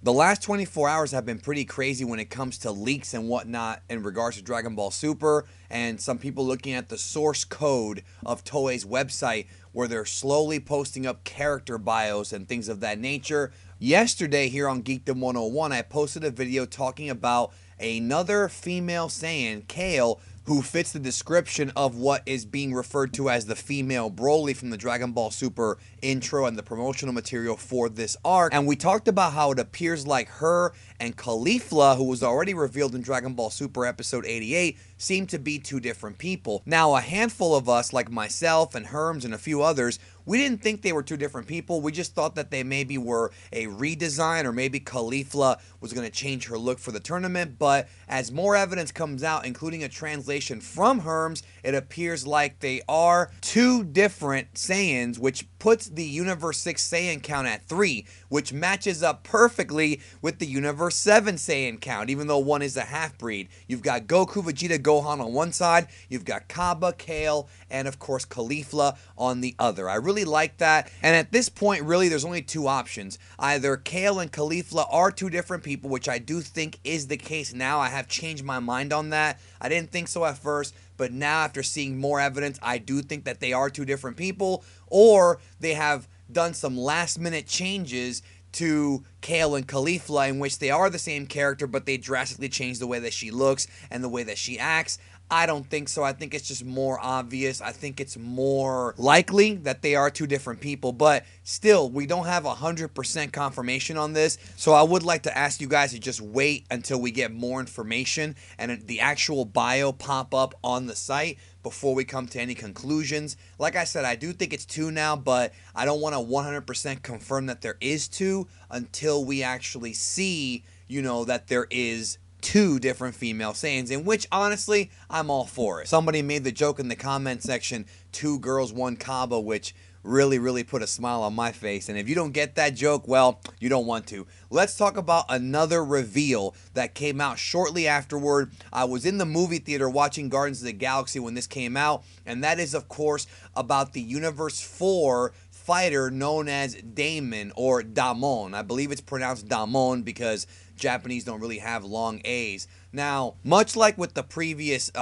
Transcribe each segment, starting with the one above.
The last 24 hours have been pretty crazy when it comes to leaks and whatnot in regards to Dragon Ball Super, and some people looking at the source code of Toei's website where they're slowly posting up character bios and things of that nature. Yesterday here on Geekdom 101, I posted a video talking about another female Saiyan, Kale, who fits the description of what is being referred to as the female Broly from the Dragon Ball Super intro and the promotional material for this arc. And we talked about how it appears like her and Caulifla, who was already revealed in Dragon Ball Super episode 88, seem to be two different people. Now, a handful of us, like myself and Herms and a few others, we didn't think they were two different people. We just thought that they maybe were a redesign, or maybe Caulifla was going to change her look for the tournament. But as more evidence comes out, including a translation from Herms, it appears like they are two different Saiyans, which puts the Universe 6 Saiyan count at 3, which matches up perfectly with the Universe 7 Saiyan count, even though one is a half-breed. You've got Goku, Vegeta, Gohan on one side, you've got Kaba, Kale, and of course Caulifla on the other. I really like that, and at this point, really, there's only two options. Either Kale and Caulifla are two different people, which I do think is the case now. I have changed my mind on that. I didn't think so at first, but now after seeing more evidence, I do think that they are two different people, or they have done some last-minute changes to Kale and Caulifla in which they are the same character, but they drastically change the way that she looks and the way that she acts. I don't think so. I think it's just more obvious. I think it's more likely that they are two different people, but still, we don't have 100% confirmation on this, so I would like to ask you guys to just wait until we get more information and the actual bio pop up on the site before we come to any conclusions. Like I said, I do think it's two now, but I don't want to 100% confirm that there is two until we actually see, that there is two different female Saiyans, in which, honestly, I'm all for it. Somebody made the joke in the comment section, 2 girls, 1 Kaba, which really put a smile on my face. And if you don't get that joke, well, you don't want to. Let's talk about another reveal that came out shortly afterward. I was in the movie theater watching Guardians of the Galaxy when this came out, and that is, of course, about the Universe 4 fighter known as Damon, or Damon. I believe it's pronounced Damon because Japanese don't really have long A's. Now, much like with the previous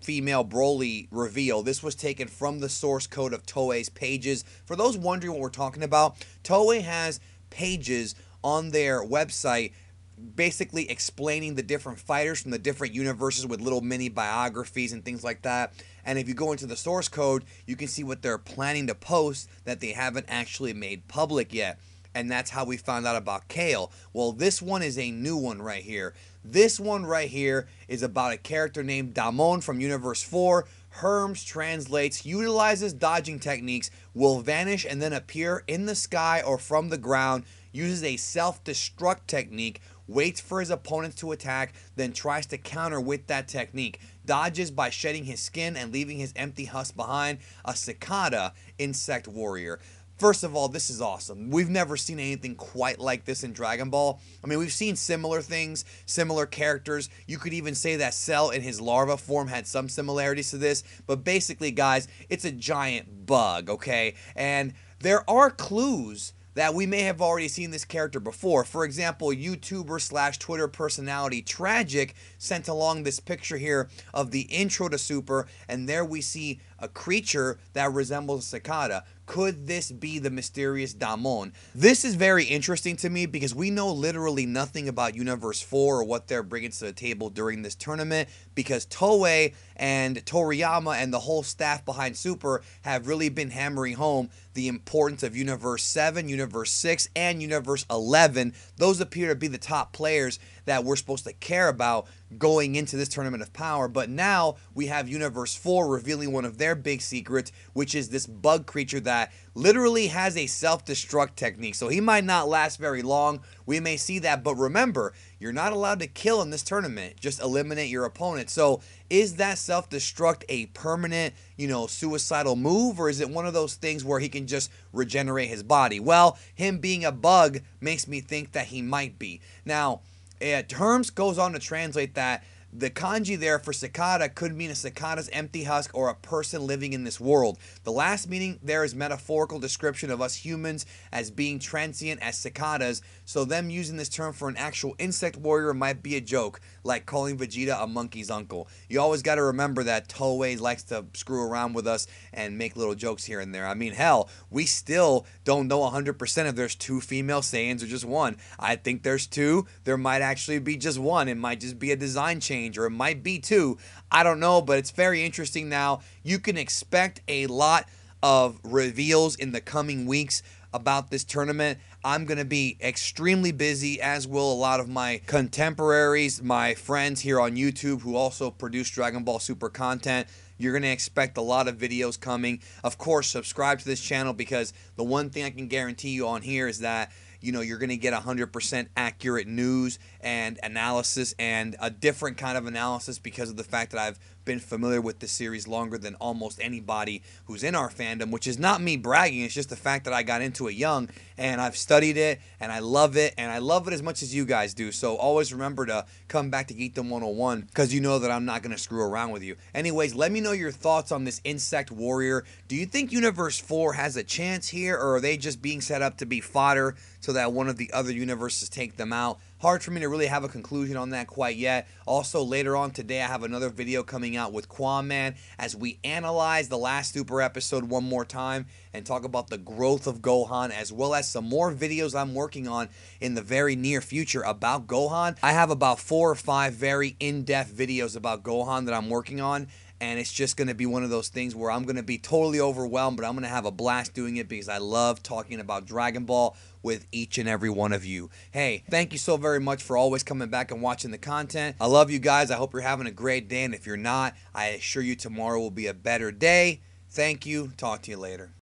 female Broly reveal, this was taken from the source code of Toei's pages. For those wondering what we're talking about, Toei has pages on their website basically explaining the different fighters from the different universes with little mini biographies and things like that. And if you go into the source code, you can see what they're planning to post that they haven't actually made public yet. And that's how we found out about Kale. Well, this one is a new one right here. This one right here is about a character named Damon from Universe 4. Herms translates, utilizes dodging techniques, will vanish and then appear in the sky or from the ground, uses a self-destruct technique, waits for his opponents to attack, then tries to counter with that technique. Dodges by shedding his skin and leaving his empty husk behind. A cicada insect warrior. First of all, this is awesome. We've never seen anything quite like this in Dragon Ball. I mean, we've seen similar things, similar characters. You could even say that Cell in his larva form had some similarities to this. But basically, guys, it's a giant bug, okay? And there are clues that we may have already seen this character before. For example, YouTuber slash Twitter personality Tragic sent along this picture here of the intro to Super, and there we see a creature that resembles a cicada. Could this be the mysterious Damon? This is very interesting to me because we know literally nothing about Universe 4 or what they're bringing to the table during this tournament, because Toei and Toriyama and the whole staff behind Super have really been hammering home the importance of Universe 7, Universe 6, and Universe 11. Those appear to be the top players that we're supposed to care about going into this Tournament of Power. But now we have Universe 4 revealing one of their big secrets, which is this bug creature that literally has a self-destruct technique. So he might not last very long. We may see that, but remember, you're not allowed to kill in this tournament. Just eliminate your opponent. So is that self-destruct a permanent, suicidal move, or is it one of those things where he can just regenerate his body? Well, him being a bug makes me think that he might be. Now, Herms goes on to translate that The kanji there for cicada could mean a cicada's empty husk or a person living in this world. The last meaning there is metaphorical description of us humans as being transient as cicadas, so them using this term for an actual insect warrior might be a joke, like calling Vegeta a monkey's uncle. You always got to remember that Toei likes to screw around with us and make little jokes here and there. I mean, hell, we still don't know 100% if there's 2 female Saiyans or just 1. I think there's 2. There might actually be just 1. It might just be a design change, or it might be 2. I don't know, but it's very interesting now. You can expect a lot of reveals in the coming weeks about this tournament. I'm going to be extremely busy, as will a lot of my contemporaries, my friends here on YouTube who also produce Dragon Ball Super content. You're going to expect a lot of videos coming. Of course, subscribe to this channel, because the one thing I can guarantee you on here is that you're going to get 100% accurate news and analysis, and a different kind of analysis because of the fact that I've been familiar with the series longer than almost anybody who's in our fandom, which is not me bragging. It's just the fact that I got into it young, and I've studied it, and I love it, and I love it as much as you guys do. So always remember to come back to Geekdom 101, because you know that I'm not going to screw around with you. Anyways, let me know your thoughts on this insect warrior. Do you think Universe 4 has a chance here, or are they just being set up to be fodder so that one of the other universes take them out? Hard for me to really have a conclusion on that quite yet. Also, later on today, I have another video coming out with Quamman as we analyze the last Super episode one more time and talk about the growth of Gohan, as well as some more videos I'm working on in the very near future about Gohan. I have about 4 or 5 very in-depth videos about Gohan that I'm working on, and it's just going to be one of those things where I'm going to be totally overwhelmed, but I'm going to have a blast doing it because I love talking about Dragon Ball with each and every one of you. Hey, thank you so very much for always coming back and watching the content. I love you guys. I hope you're having a great day, and if you're not, I assure you tomorrow will be a better day. Thank you. Talk to you later.